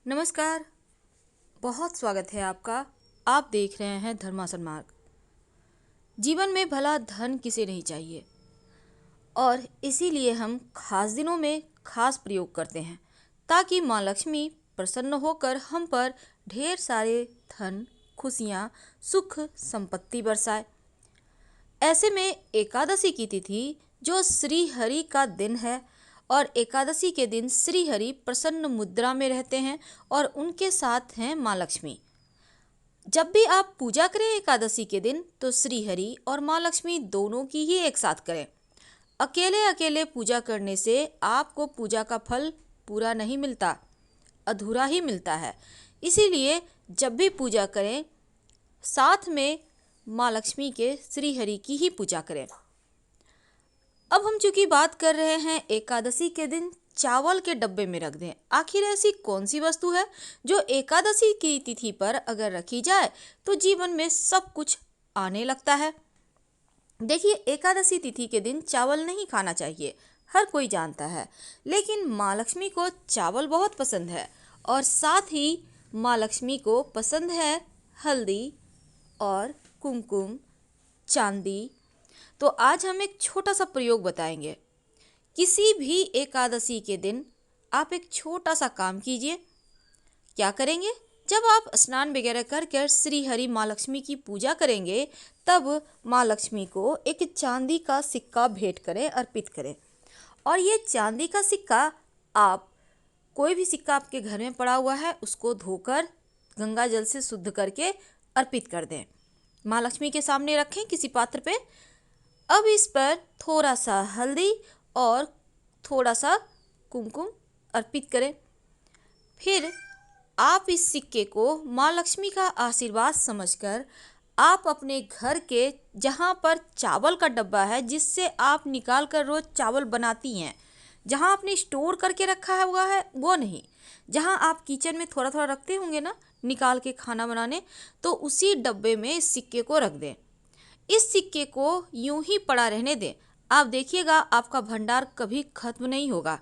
नमस्कार। बहुत स्वागत है आपका। आप देख रहे हैं धर्मासन मार्ग। जीवन में भला धन किसे नहीं चाहिए, और इसीलिए हम खास दिनों में खास प्रयोग करते हैं ताकि माँ लक्ष्मी प्रसन्न होकर हम पर ढेर सारे धन, खुशियाँ, सुख, संपत्ति बरसाए। ऐसे में एकादशी की तिथि जो श्री हरि का दिन है, और एकादशी के दिन श्री हरि प्रसन्न मुद्रा में रहते हैं और उनके साथ हैं माँ लक्ष्मी। जब भी आप पूजा करें एकादशी के दिन तो श्री हरि और माँ लक्ष्मी दोनों की ही एक साथ करें। अकेले अकेले पूजा करने से आपको पूजा का फल पूरा नहीं मिलता, अधूरा ही मिलता है। इसीलिए जब भी पूजा करें साथ में माँ लक्ष्मी के श्री हरि की ही पूजा करें। अब हम चूंकि बात कर रहे हैं एकादशी के दिन चावल के डब्बे में रख दें। आखिर ऐसी कौन सी वस्तु है जो एकादशी की तिथि पर अगर रखी जाए तो जीवन में सब कुछ आने लगता है। देखिए, एकादशी तिथि के दिन चावल नहीं खाना चाहिए, हर कोई जानता है, लेकिन माँ लक्ष्मी को चावल बहुत पसंद है और साथ ही माँ लक्ष्मी को पसंद है हल्दी और कुमकुम, चांदी। तो आज हम एक छोटा सा प्रयोग बताएंगे। किसी भी एकादशी के दिन आप एक छोटा सा काम कीजिए। क्या करेंगे? जब आप स्नान वगैरह कर श्री हरि माँ लक्ष्मी की पूजा करेंगे तब माँ लक्ष्मी को एक चांदी का सिक्का भेंट करें, अर्पित करें। और ये चांदी का सिक्का, आप कोई भी सिक्का आपके घर में पड़ा हुआ है उसको धोकर गंगा जल से शुद्ध करके अर्पित कर दें। माँ लक्ष्मी के सामने रखें किसी पात्र पे। अब इस पर थोड़ा सा हल्दी और थोड़ा सा कुमकुम अर्पित करें। फिर आप इस सिक्के को माँ लक्ष्मी का आशीर्वाद समझकर आप अपने घर के जहाँ पर चावल का डब्बा है, जिससे आप निकाल कर रोज चावल बनाती हैं, जहाँ आपने स्टोर करके रखा है वो नहीं, जहाँ आप किचन में थोड़ा थोड़ा रखते होंगे ना निकाल के खाना बनाने, तो उसी डब्बे में इस सिक्के को रख दें। इस सिक्के को यूं ही पड़ा रहने दें। आप देखिएगा आपका भंडार कभी खत्म नहीं होगा।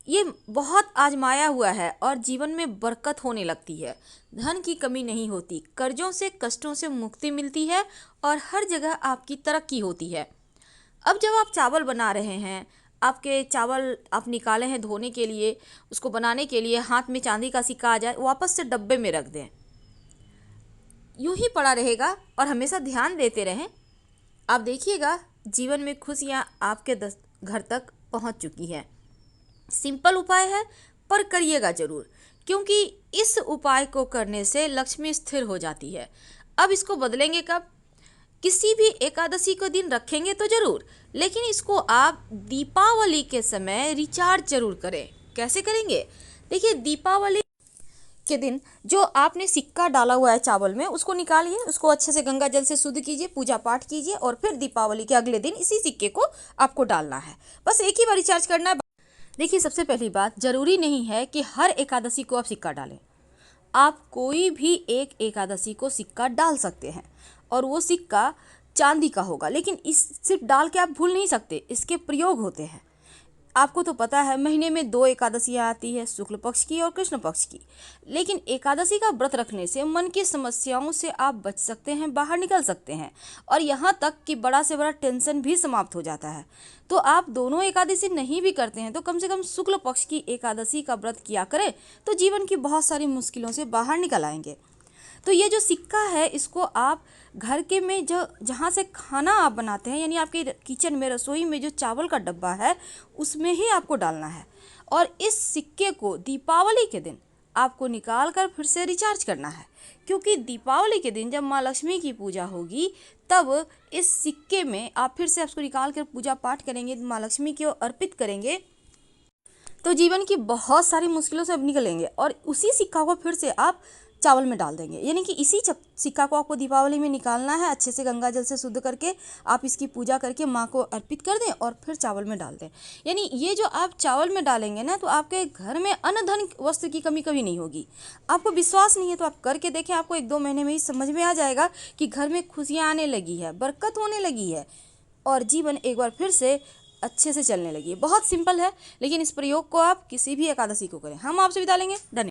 ये बहुत आजमाया हुआ है और जीवन में बरकत होने लगती है, धन की कमी नहीं होती, कर्जों से कष्टों से मुक्ति मिलती है और हर जगह आपकी तरक्की होती है। अब जब आप चावल बना रहे हैं, आपके चावल आप निकाले हैं धोने के लिए, उसको बनाने के लिए हाथ में चांदी का सिक्का आ जाए, वापस से डब्बे में रख दें। यूं ही पड़ा रहेगा और हमेशा ध्यान देते रहें। आप देखिएगा जीवन में खुशियाँ आपके घर तक पहुंच चुकी हैं। सिंपल उपाय है पर करिएगा ज़रूर, क्योंकि इस उपाय को करने से लक्ष्मी स्थिर हो जाती है। अब इसको बदलेंगे कब? किसी भी एकादशी को दिन रखेंगे तो ज़रूर, लेकिन इसको आप दीपावली के समय रिचार्ज जरूर करें। कैसे करेंगे? देखिए, दीपावली के दिन जो आपने सिक्का डाला हुआ है चावल में, उसको निकालिए, उसको अच्छे से गंगा जल से शुद्ध कीजिए, पूजा पाठ कीजिए और फिर दीपावली के अगले दिन इसी सिक्के को आपको डालना है। बस एक ही बार रिचार्ज करना है। देखिए, सबसे पहली बात, जरूरी नहीं है कि हर एकादशी को आप सिक्का डालें। आप कोई भी एक एकादशी को सिक्का डाल सकते हैं और वो सिक्का चांदी का होगा, लेकिन इस सिर्फ डाल के आप भूल नहीं सकते, इसके प्रयोग होते हैं। आपको तो पता है महीने में 2 एकादशियाँ आती है, शुक्ल पक्ष की और कृष्ण पक्ष की। लेकिन एकादशी का व्रत रखने से मन की समस्याओं से आप बच सकते हैं, बाहर निकल सकते हैं, और यहाँ तक कि बड़ा से बड़ा टेंशन भी समाप्त हो जाता है। तो आप दोनों एकादशी नहीं भी करते हैं तो कम से कम शुक्ल पक्ष की एकादशी का व्रत किया करें, तो जीवन की बहुत सारी मुश्किलों से बाहर निकल आएंगे। तो ये जो सिक्का है, इसको आप घर के में जो जहाँ से खाना आप बनाते हैं, यानी आपके किचन में, रसोई में जो चावल का डब्बा है, उसमें ही आपको डालना है। और इस सिक्के को दीपावली के दिन आपको निकाल कर फिर से रिचार्ज करना है, क्योंकि दीपावली के दिन जब माँ लक्ष्मी की पूजा होगी तब इस सिक्के में आप फिर से उसको निकाल कर पूजा पाठ करेंगे, माँ लक्ष्मी को अर्पित करेंगे, तो जीवन की बहुत सारी मुश्किलों से अब निकलेंगे। और उसी सिक्का को फिर से आप चावल में डाल देंगे, यानी कि इसी सिक्का को आपको दीपावली में निकालना है, अच्छे से गंगा जल से शुद्ध करके आप इसकी पूजा करके माँ को अर्पित कर दें और फिर चावल में डाल दें। यानी ये जो आप चावल में डालेंगे ना, तो आपके घर में अन्न धन वस्त्र की कमी कभी नहीं होगी। आपको विश्वास नहीं है तो आप करके देखें, आपको 1-2 महीने में ही समझ में आ जाएगा कि घर में खुशियाँ आने लगी है, बरकत होने लगी है और जीवन एक बार फिर से अच्छे से चलने लगी है। बहुत सिंपल है, लेकिन इस प्रयोग को आप किसी भी एकादशी को करें। हम आपसे विदा लेंगे। धन्यवाद।